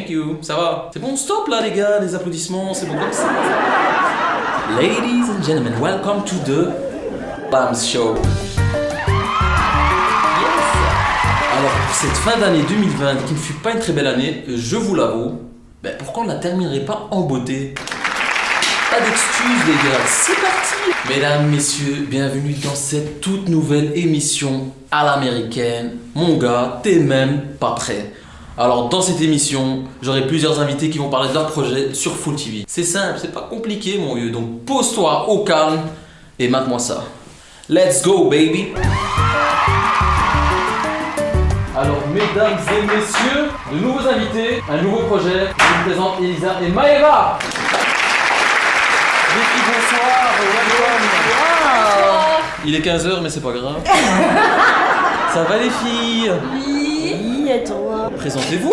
Thank you. Ça va? C'est bon, stop là les gars, les applaudissements, c'est bon comme ça. Ladies and gentlemen, welcome to the Bams Show. Alors, pour cette fin d'année 2020, qui ne fut pas une très belle année, je vous l'avoue, pourquoi on ne la terminerait pas en beauté? Pas d'excuses les gars, c'est parti! Mesdames, messieurs, bienvenue dans cette toute nouvelle émission à l'américaine. Mon gars, t'es même pas prêt. Alors dans cette émission, j'aurai plusieurs invités qui vont parler de leur projet sur Full TV. C'est simple, c'est pas compliqué mon vieux, donc pose-toi au calme et mate-moi ça. Let's go baby! Alors mesdames et messieurs, de nouveaux invités, un nouveau projet. Je vous présente Elisa et Maëva. Les filles, bonsoir, welcome. Il est 15h mais c'est pas grave. Ça va les filles? Oui, et toi? Présentez-vous.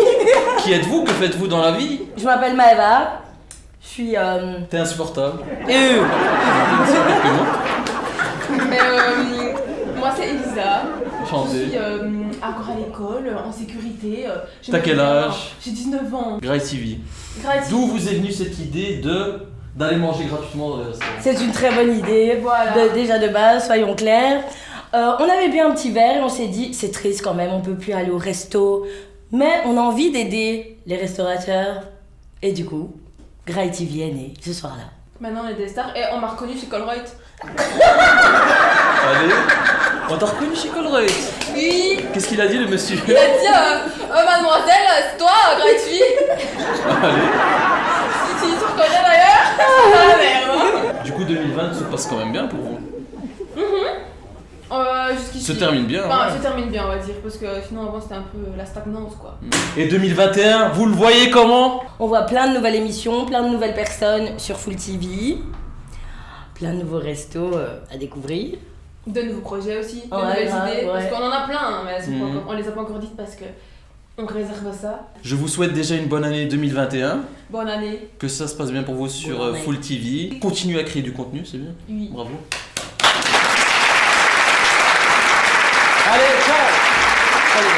Qui êtes-vous? Que faites-vous dans la vie? Je m'appelle Maëva. Je suis T'es insupportable. Moi c'est Elisa. Chantez. Je suis encore à l'école, en sécurité. T'as quel âge? J'ai 19 ans. Gray TV. Gratuit. D'où vous est venue cette idée d'aller manger gratuitement dans les restaurants? C'est une très bonne idée. Voilà. Déjà de base, soyons clairs. On avait bien un petit verre et on s'est dit, c'est triste quand même, on peut plus aller au resto. Mais on a envie d'aider les restaurateurs. Et du coup, Gray TV est né ce soir-là. Maintenant on est des stars et on m'a reconnu chez Colruyt. Allez, on t'a reconnu chez Colruyt. Oui. Qu'est-ce qu'il a dit le monsieur? Il a dit mademoiselle, c'est toi, gratuit. Allez. Si tu te reconnais d'ailleurs, c'est la merde. Du coup 2020 se passe quand même bien pour vous. Jusqu'ici. Se termine bien. Enfin, Ouais. se termine bien, on va dire, parce que sinon avant c'était un peu la stagnance quoi. Et 2021, vous le voyez comment? On voit plein de nouvelles émissions, plein de nouvelles personnes sur Full TV. Plein de nouveaux restos à découvrir. De nouveaux projets aussi, de Ouais, nouvelles ouais, idées, ouais. parce qu'on en a plein, hein, mais elles sont pas Mhm. encore- on les a pas encore dites parce que on réserve ça. Je vous souhaite déjà une bonne année 2021. Bonne année. Que ça se passe bien pour vous sur Bonne année. Full TV. Continuez à créer du contenu, c'est bien. Oui. Bravo. Allez, ciao.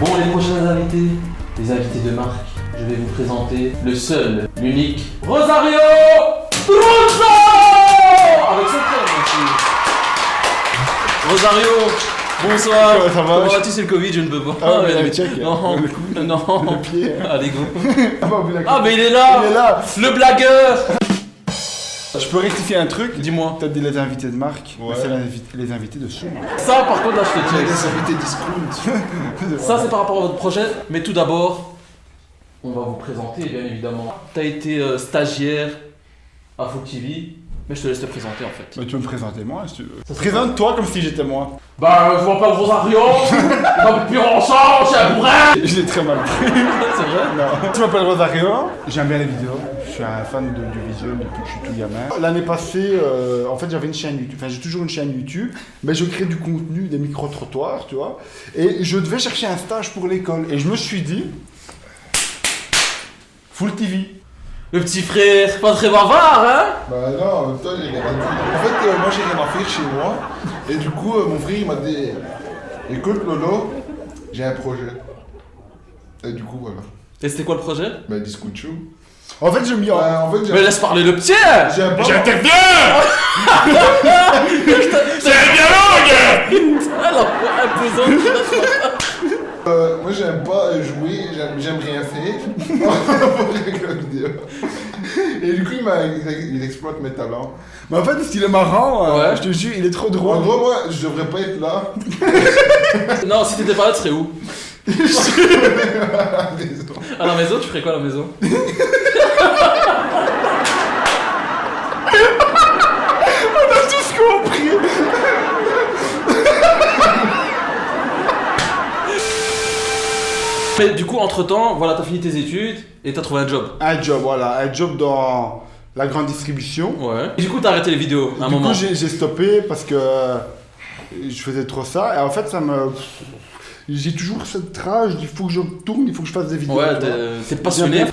Bon, les prochains invités, les invités de marque, je vais vous présenter le seul, l'unique Rosario Truzzo avec son frère, bien sûr. Rosario, bonsoir. Ouais, ça va, Comment je- vas-tu? C'est le Covid, je ne peux pas. Ah ouais, mais- mais check. Non, Le coude, non. le pied. Allez, go. Ah bah, vous Ah, mais il est là. Il est là. Le blagueur. Je peux rectifier un truc? Dis-moi. T'as dit les invités de marque, Ouais. mais c'est les invités de sous. Ça, par contre, là, je te check. Les invités discount. Ça, c'est par rapport à votre projet. Mais tout d'abord, on va vous présenter, bien évidemment. T'as été stagiaire à Full TV, mais je te laisse te présenter en fait. Mais tu peux me présenter moi si tu veux. Ça, c'est Présente-toi comme si j'étais moi. Bah, je m'appelle Rosario. Depuis ensemble, c'est un bourrin. Je l'ai très mal pris. C'est vrai? Non. Je m'appelle Rosario, j'aime bien les vidéos. Je suis un fan du visuel depuis que je suis tout gamin. L'année passée, en fait, j'avais une chaîne YouTube. Enfin, j'ai toujours une chaîne YouTube, mais je crée du contenu, des micro-trottoirs, tu vois. Et je devais chercher un stage pour l'école. Et je me suis dit, Full TV. Le petit frère, pas très bavard, hein? Bah non, en même temps, j'ai rien à dire. En fait, moi, j'ai rien à faire chez moi. Et du coup, mon frère, il m'a dit écoute, Lolo, j'ai un projet. Et du coup, voilà. Et c'était quoi le projet? Bah, discute chou. En fait, je m'y en... En fait, Mais laisse parler le petit! j'ai un pas. Alors, imposant. Moi, j'aime pas jouer, j'aime rien faire. Pour la vidéo. Et du coup, il exploite mes talents. Mais en fait, ce qu'il est marrant, Ouais. je te jure, il est trop En drôle. gros, moi, je devrais pas être là. Non, si t'étais pas là, tu serais où? Désolé. À la maison, tu ferais quoi à la maison? Tous compris. Mais du coup, entre temps, voilà, t'as fini tes études et t'as trouvé un job. Un job, voilà, un job dans la grande distribution. Ouais. Et du coup, t'as arrêté les vidéos à un Du moment. coup, j'ai stoppé parce que je faisais trop ça. Et en fait, ça me... J'ai toujours cette rage, il faut que je tourne, il faut que je fasse des vidéos. Ouais, tu vois. t'es passionné.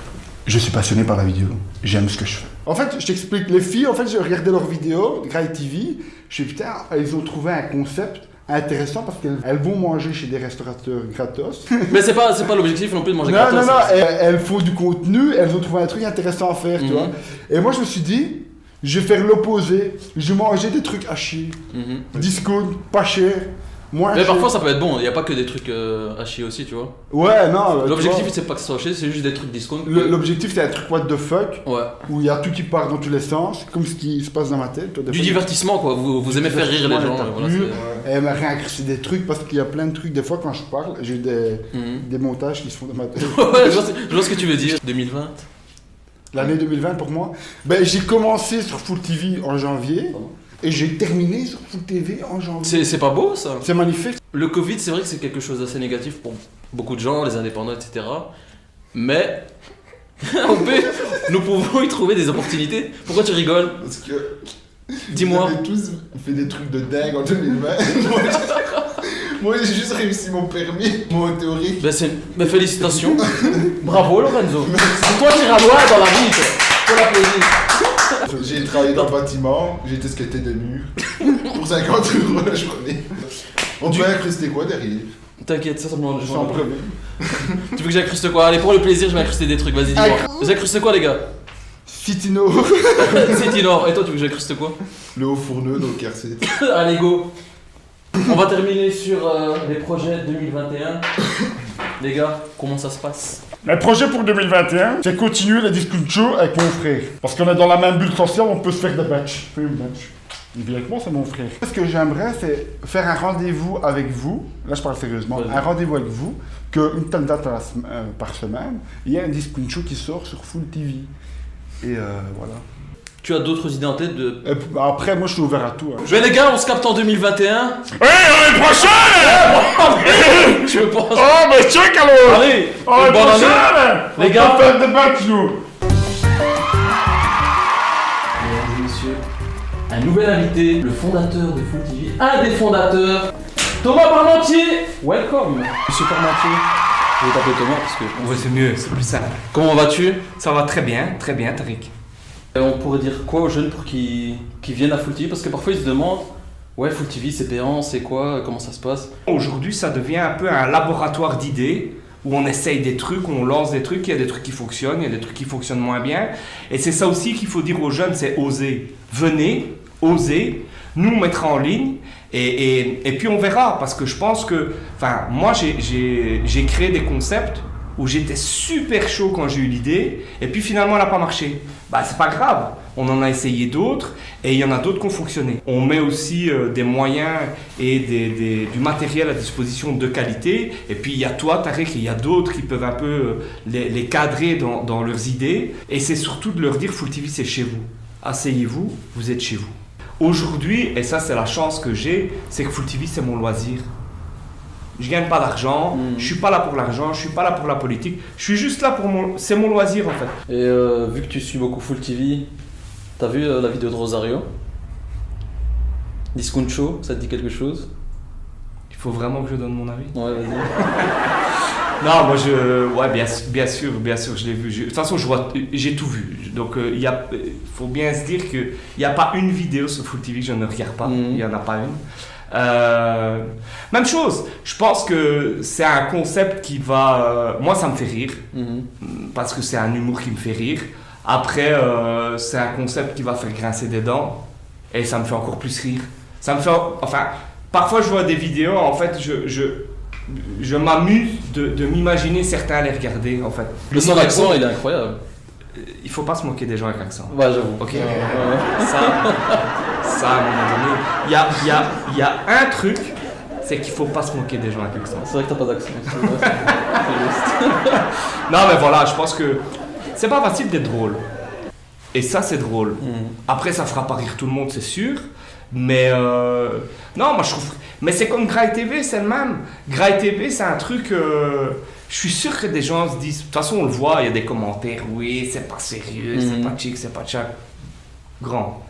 Je suis passionné par la vidéo. J'aime ce que je fais. En fait, je t'explique. Les filles, en fait, j'ai regardé leurs vidéos, Gray TV. Je suis putain, ils ont trouvé un concept intéressant parce qu'elles vont manger chez des restaurateurs gratos. Mais c'est pas l'objectif non plus de manger Non, gratos. non, non, elles font du contenu, elles ont trouvé un truc intéressant à faire, tu vois. Et moi, je me suis dit, je vais faire l'opposé. Je vais manger des trucs à chier. Discount, pas cher, moins Mais cher. parfois ça peut être bon, il n'y a pas que des trucs à chier aussi, tu vois. Ouais, non. L'objectif c'est pas que ça soit chier, c'est juste des trucs discount. L'objectif, c'est un truc what the fuck, Ouais. où il y a tout qui part dans tous les sens, comme ce qui se passe dans ma tête. Toi, des Du fois, divertissement quoi, vous aimez faire rire les gens. Voilà, c'est- elle m'a réincrusté des trucs parce qu'il y a plein de trucs. Des fois, quand je parle, j'ai des montages qui se font dans ma tête. Ouais, je vois ce que tu veux dire. 2020. L'année 2020 pour moi, ben, j'ai commencé sur Full TV en janvier et j'ai terminé sur Full TV en janvier. C'est pas beau ça. C'est magnifique. Le Covid, c'est vrai que c'est quelque chose d'assez négatif pour beaucoup de gens, les indépendants, etc. Mais nous pouvons y trouver des opportunités. Pourquoi tu rigoles? Parce que. Dis-moi. Vous avez tous fait des trucs de dingue en 2020. Moi, j'ai juste réussi mon permis, mon théorique. Mais félicitations. Bravo Lorenzo. C'est toi qui ralois dans la vie, toi. Faut l'applaudir. J'ai travaillé dans le bâtiment, j'ai été skater des murs. Pour 50 € la journée. On peut incruster quoi derrière? T'inquiète, ça me Je suis en premier. Tu veux que j'incruste quoi? Allez, pour le plaisir, je vais incruster des trucs, vas-y, dis-moi. J'incruste quoi, les gars? Citino. City Nord. Et toi, tu veux que j'incruste quoi? Le haut fourneux, donc RC. Allez, go. On va terminer sur les projets 2021. Les gars, comment ça se passe? Le projet pour 2021, c'est continuer les discussions show avec mon frère. Parce qu'on est dans la même bulle sociale, on peut se faire des batchs. Fais une batch. Il vit avec moi, c'est mon frère. Ce que j'aimerais, c'est faire un rendez-vous avec vous. Là, je parle sérieusement. Ouais. Un rendez-vous avec vous, qu'une telle date par semaine, il y a un discussion show qui sort sur Full TV. Et voilà. Tu as d'autres idées en tête de... Et après, moi, je suis ouvert à tout. Hein. Je vais les gars, on se capte en 2021. L'année prochaine Tu veux pas... Oh, mais check alors Allez, Oh, une bonne année. Les gars. on peut faire des matchs, nous. Mesdames et messieurs, un nouvel invité, le fondateur de Full TV, un des fondateurs, Thomas Parmentier. Welcome. Monsieur Parmentier. Je vais t'appeler Thomas parce que... Ouais, c'est mieux, c'est plus simple. Comment vas-tu? Ça va très bien, Tariq. On pourrait dire quoi aux jeunes pour qu'ils viennent à Full TV? Parce que parfois ils se demandent, ouais, Full TV c'est payant, c'est quoi, comment ça se passe? Aujourd'hui, ça devient un peu un laboratoire d'idées où on essaye des trucs, on lance des trucs, il y a des trucs qui fonctionnent, il y a des trucs qui fonctionnent moins bien. Et c'est ça aussi qu'il faut dire aux jeunes, c'est oser. Venez, osez, nous on mettra en ligne et puis on verra. Parce que je pense que, enfin, moi j'ai créé des concepts où j'étais super chaud quand j'ai eu l'idée, et puis finalement elle n'a pas marché. Bah c'est pas grave, on en a essayé d'autres, et il y en a d'autres qui ont fonctionné. On met aussi des moyens et du matériel à disposition de qualité, et puis il y a toi Tariq, et il y a d'autres qui peuvent un peu les cadrer dans leurs idées, et c'est surtout de leur dire Full TV c'est chez vous. Asseyez-vous, vous êtes chez vous. Aujourd'hui, et ça c'est la chance que j'ai, c'est que Full TV c'est mon loisir. Je gagne pas d'argent, je suis pas là pour l'argent, je suis pas là pour la politique, je suis juste là pour c'est mon loisir en fait. Et vu que tu suis beaucoup Full TV, t'as vu la vidéo de Rosario? Discount Show, ça te dit quelque chose? Il faut vraiment que je donne mon avis. Ouais, vas-y. Non, moi bien sûr, je l'ai vu. De toute façon, j'ai tout vu. Donc faut bien se dire qu'il n'y a pas une vidéo sur Full TV que je ne regarde pas. Il n'y en a pas une. Même chose, je pense que c'est un concept qui va... moi, ça me fait rire, parce que c'est un humour qui me fait rire. Après, c'est un concept qui va faire grincer des dents, et ça me fait encore plus rire. Ça me fait... Enfin, parfois, je vois des vidéos, en fait, je m'amuse de m'imaginer certains les regarder, en fait. Le son d'accent, il est incroyable. Il faut pas se moquer des gens avec accent. Ouais, j'avoue. Ok. Ça, à un moment donné, il y a un truc, c'est qu'il faut pas se moquer des gens avec accent. C'est vrai que t'as pas d'accent. Non, mais voilà, je pense que c'est pas facile d'être drôle. Et ça, c'est drôle. Après, ça fera pas rire tout le monde, c'est sûr. Mais non, moi je trouve. Mais c'est comme Grail TV, c'est le même. Grail TV, c'est un truc. Je suis sûr que des gens se disent. De toute façon, on le voit, il y a des commentaires. Oui, c'est pas sérieux, c'est pas chic, c'est pas tchac. Grand.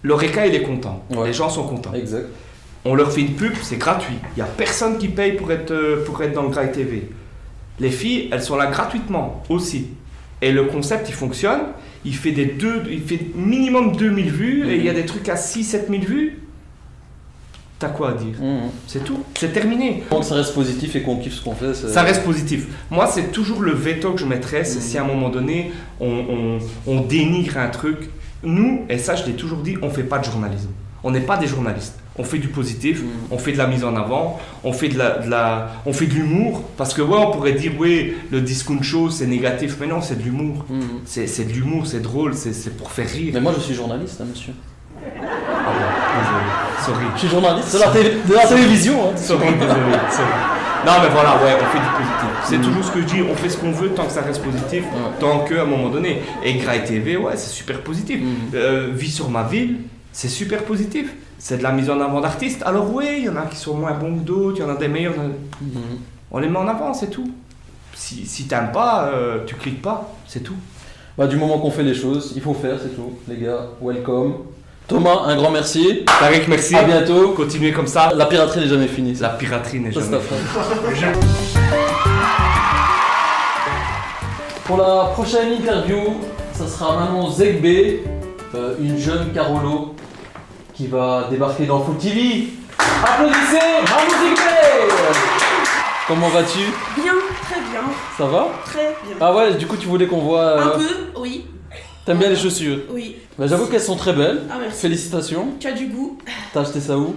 L'Oreca, il est content. Ouais. Les gens sont contents. Exact. On leur fait une pub, c'est gratuit. Il n'y a personne qui paye pour être dans le Grail TV. Les filles, elles sont là gratuitement aussi. Et le concept, il fonctionne. Il fait minimum 2000 vues et il y a des trucs à 6-7 000 vues. t'as quoi à dire? Mhm. C'est tout, c'est terminé. Tant que ça reste positif et qu'on kiffe ce qu'on fait, Ça reste positif. Moi, c'est toujours le veto que je mettrais, c'est si à un moment donné, on dénigre un truc. Nous, et ça je l'ai toujours dit, on fait pas de journalisme. On n'est pas des journalistes. On fait du positif, on fait de la mise en avant, on fait on fait de l'humour. Parce que ouais, on pourrait dire, oui, le discount show c'est négatif, mais non, c'est de l'humour. C'est de l'humour, c'est drôle, c'est pour faire rire. Mais moi je suis journaliste, hein, monsieur. Ah bon, désolé, sorry. Je suis journaliste de la télévision. Hein. Sorry, désolé, sorry. Non mais voilà, ouais, on fait du positif. C'est toujours ce que je dis, on fait ce qu'on veut tant que ça reste positif, tant qu'à un moment donné. Et Grail TV, ouais, c'est super positif. Vie sur ma ville, c'est super positif. C'est de la mise en avant d'artistes. Alors oui, il y en a qui sont moins bons que d'autres, il y en a des meilleurs. On les met en avant, c'est tout. Si t'aimes pas, tu cliques pas, c'est tout. Bah, du moment qu'on fait les choses, il faut faire, c'est tout. Les gars, welcome. Thomas, un grand merci. Tariq, merci. À bientôt. Continuez comme ça. La piraterie n'est jamais finie. La piraterie n'est Ça, c'est jamais ta phrase. Pour la prochaine interview, ça sera Manon Zegbe, une jeune Carolo qui va débarquer dans Foot TV. Applaudissez Manon Zegbe. Comment vas-tu? Bien, très bien, Ça va? très bien. Ah ouais, du coup tu voulais qu'on voit... Un peu, oui, T'aimes bien les chaussures? oui. Bah, j'avoue qu'elles sont très belles. Ah merci. Félicitations. Tu as du goût. T'as acheté ça où?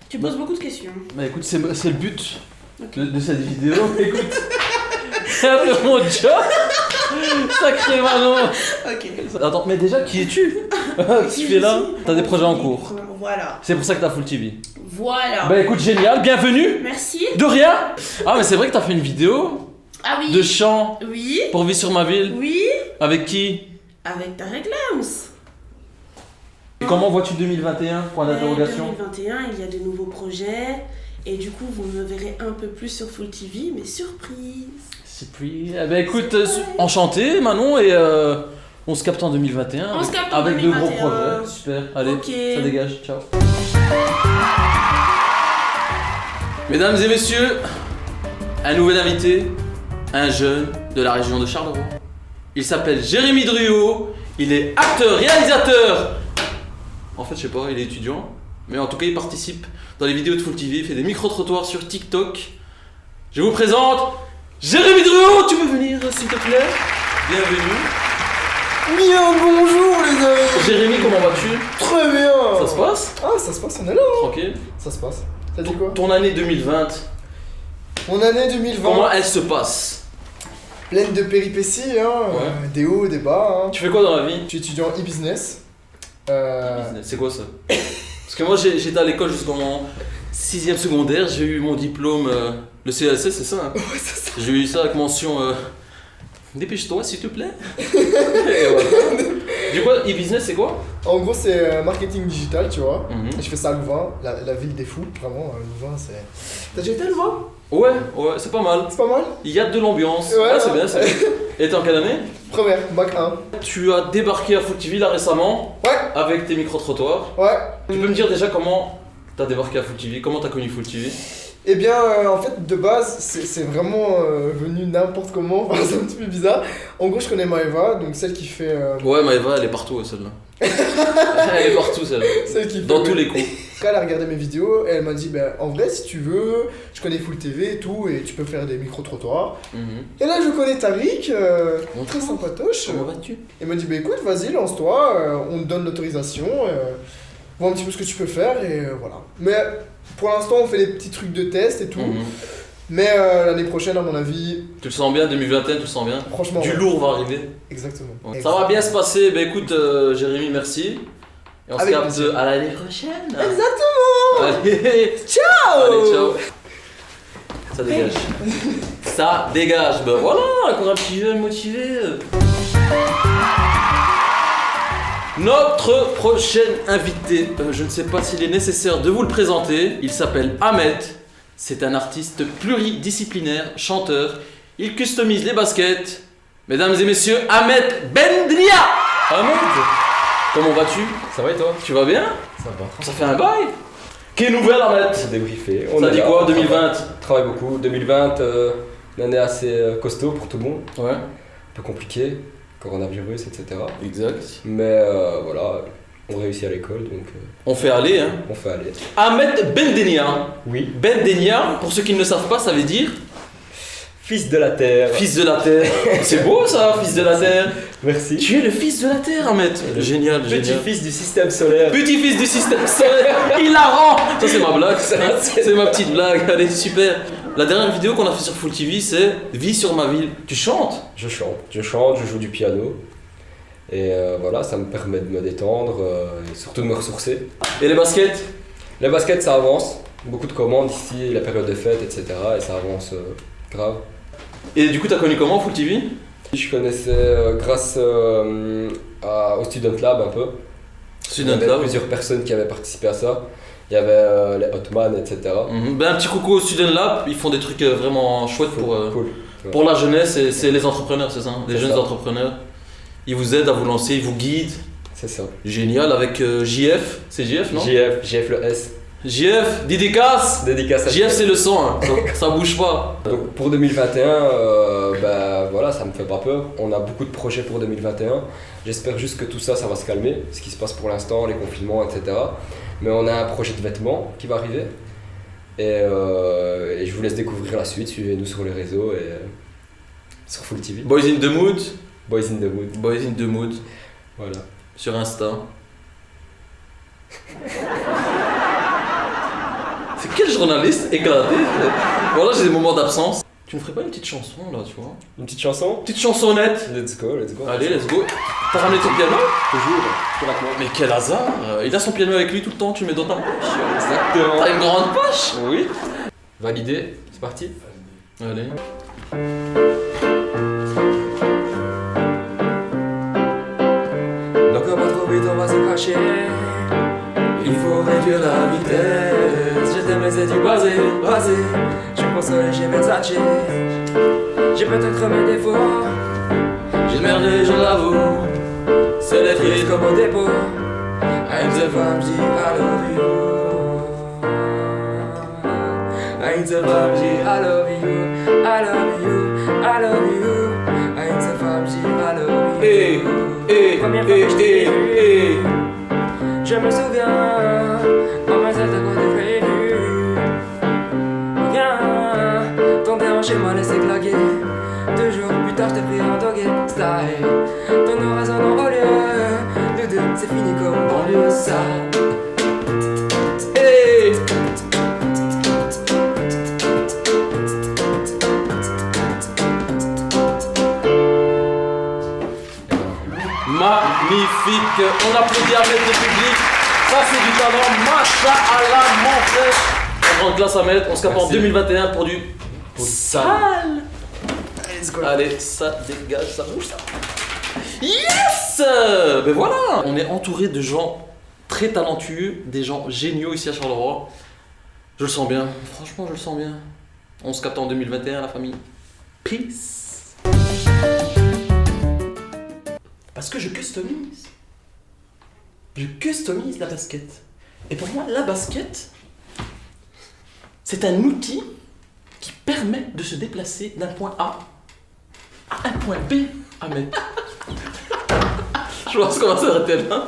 Tu poses beaucoup de questions. Bah écoute, c'est le but Ok. de cette vidéo. Écoute, c'est un peu mon job. Sacré Manon. Ok. Attends, mais déjà, qui es-tu? Qu'est-ce que tu fais là? T'as des projets en cours. Voilà. C'est pour ça que t'as Full TV. Voilà. Bah écoute, génial, bienvenue. Merci. De rien. Ah mais c'est vrai que t'as fait une vidéo Ah oui. de chant Oui. pour Vie sur ma ville. Oui. Avec qui? Avec Tariq Lams. Et comment vois-tu 2021? Point d'interrogation. 2021, il y a de nouveaux projets. Et du coup, vous me verrez un peu plus sur Full TV, mais surprise. C'est plus... Eh ben écoute, enchanté Manon et on se capte en 2021. On se capte en avec de gros 2021. projets. Super, allez, Ok. ça dégage, ciao. Mesdames et messieurs, un nouvel invité, un jeune de la région de Charleroi. Il s'appelle Jérémy Druot, il est acteur, réalisateur. En fait, je sais pas, il est étudiant, mais en tout cas, il participe dans les vidéos de Full TV, il fait des micro-trottoirs sur TikTok. Je vous présente Jérémy Druot, tu peux venir s'il te plaît? Bienvenue. Bien, bonjour les amis. Jérémy, comment vas-tu? Très bien. Ça se passe? Ah, ça se passe, on est là. Tranquille. Ça se passe. T'as dit quoi? Ton année 2020, Mon année 2020, comment elle se passe? pleine de péripéties, hein, Ouais. des hauts, des bas. Hein. Tu fais quoi dans la vie? Je suis étudiant e-business. Business, c'est quoi ça? Parce que moi j'étais à l'école jusqu'en 6ème secondaire, j'ai eu mon diplôme, le CLC, c'est ça? Hein? Ouais, c'est ça. J'ai eu ça avec mention dépêche-toi s'il te plaît. Et voilà. Du coup, e-business c'est quoi? En gros, c'est marketing digital, tu vois. Mhm. Et je fais ça à Louvain, la ville des fous, vraiment. Louvain, c'est. T'as déjà été à Louvain? Ouais, c'est pas mal. C'est pas mal? Il y a de l'ambiance. Ouais, Ah, c'est ouais. bien, c'est bien. Et t'es en quelle année? Première, bac 1. Tu as débarqué à Full TV là récemment Ouais, avec tes micro-trottoirs. ouais. Tu peux me dire déjà comment t'as débarqué à Full TV? Comment t'as connu Full TV? Eh bien, en fait, de base, c'est vraiment venu n'importe comment, enfin, c'est un petit peu bizarre. En gros, je connais Maëva, donc celle qui fait. Ouais, Maëva, elle est partout celle-là. Elle est partout celle-là. Celle qui fait Dans tous les coups. Elle a regardé mes vidéos et elle m'a dit ben, en vrai, si tu veux, je connais Full TV et tout, et tu peux faire des micro-trottoirs. Et là, je connais Tariq, très sympatoche. Comment vas-tu? Il m'a dit ben, écoute, vas-y, lance-toi, on te donne l'autorisation, vois un petit peu ce que tu peux faire, et voilà. Mais pour l'instant, on fait des petits trucs de test et tout. Mais l'année prochaine, à mon avis, Tu le sens bien, 2021, tu le sens bien? franchement. Du ouais. lourd va arriver. Exactement. Ouais. Ça va bien se passer. Bah écoute, Jérémy, merci. Et on se Avec capte plaisir. à l'année prochaine. Exactement. Allez, Ciao. allez, ciao. Ça dégage. Ça dégage. Bah voilà, encore un petit jeune motivé. Notre prochain invité, je ne sais pas s'il est nécessaire de vous le présenter. Il s'appelle Ahmed. C'est un artiste pluridisciplinaire, chanteur. Il customise les baskets. Mesdames et messieurs, Ahmed Bendria. Ahmed, comment vas-tu? Ça va et toi? Tu vas bien? Ça va. Ça fait un bail. Quelle nouvelle, Ahmed? On débriefé. Ça dit quoi 2020? Travaille beaucoup. 2020, une année assez costaud pour tout le monde. Ouais, Un peu compliqué. Coronavirus, etc. exact. Mais voilà, On réussit à l'école, donc On fait aller, hein. on fait aller. Ahmed Bendenia. Oui. Bendenia, pour ceux qui ne le savent pas, ça veut dire Fils de la Terre. fils de la terre. C'est beau ça, fils de la terre. Merci. Tu es le fils de la terre, Ahmed. Génial, génial. Petit-fils du système solaire. Petit-fils du système solaire. Hilarant. Ça c'est ma blague, ça. C'est ma petite blague. Allez, super. La dernière vidéo qu'on a fait sur Full TV, c'est Vie sur ma ville. Tu chantes? Je chante, je joue du piano. Et voilà, ça me permet de me détendre et surtout de me ressourcer. Et les baskets? Les baskets, ça avance. Beaucoup de commandes ici, la période de fête, etc. Et ça avance grave. Et du coup, t'as connu comment Full TV? Je connaissais grâce au Student Lab un peu. Student Il y avait Lab. plusieurs personnes qui avaient participé à ça. Il y avait les Hotman, etc. Ben, un petit coucou au Student Lab, ils font des trucs vraiment chouettes Cool. pour la jeunesse, et c'est les entrepreneurs, c'est ça, hein, les C'est jeunes ça. entrepreneurs. Ils vous aident à vous lancer, ils vous guident. C'est ça. Génial, avec JF, c'est JF non? JF le S. JF, dédicace. Dédicace à JF c'est le son, hein. ça bouge pas. Donc pour 2021, bah voilà, ça me fait pas peur. On a beaucoup de projets pour 2021. J'espère juste que tout ça, ça va se calmer. Ce qui se passe pour l'instant, les confinements, etc. Mais on a un projet de vêtements qui va arriver. Et je vous laisse découvrir la suite. Suivez-nous sur les réseaux et sur Full TV. Boys in the mood. Boys in the Wood. Boys in the mood. Voilà. Sur Insta. C'est quel journaliste éclaté. Voilà, j'ai des moments d'absence. Tu me ferais pas une petite chanson là, tu vois? Une petite chanson? Petite chansonnette. Let's go. Allez, let's go. T'as ramené ton piano? Toujours avec moi. Mais quel hasard. Il a son piano avec lui tout le temps, tu le mets dans ta poche. Exactement. T'as une grande poche? Oui. Validé, c'est parti. Allez. Donc on va trop vite, on va se cracher. Il faut réduire la vitesse. Je t'aime les du basé. Je pense au léger Versace. J'ai peut-être mes défauts. J'ai merdé, je l'avoue. C'est les Triste frites. comme au dépôt. I'm the family, I love you. I'm the family, I love you. I love you, I love you. I'm the family, I love you. Première fois que je t'ai vu, je me souviens. Maman, c'est de quoi t'es prévu. Viens, ton déhanché m'a laissé claquer. 2 jours plus tard, je t'ai pris un doggy style. Ton oraison au lieu de deux, c'est fini comme banlieue sale. Hey. Magnifique. On applaudit Ahmed le public. Ça c'est du talent. Masha'Allah mon frère. En grande classe Ahmed. On se capte en Merci. 2021 pour du Sale. Let's go. Allez, ça dégage, ça bouge ça. Yes. Ben voilà. On est entouré de gens très talentueux, des gens géniaux ici à Charleroi. Je le sens bien. Franchement, je le sens bien. On se capte en 2021 la famille. Peace. Parce que je customise. Je customise la basket. Et pour moi, la basket, c'est un outil qui permet de se déplacer d'un point A à un point B à mettre. Je pense qu'on va s'arrêter là.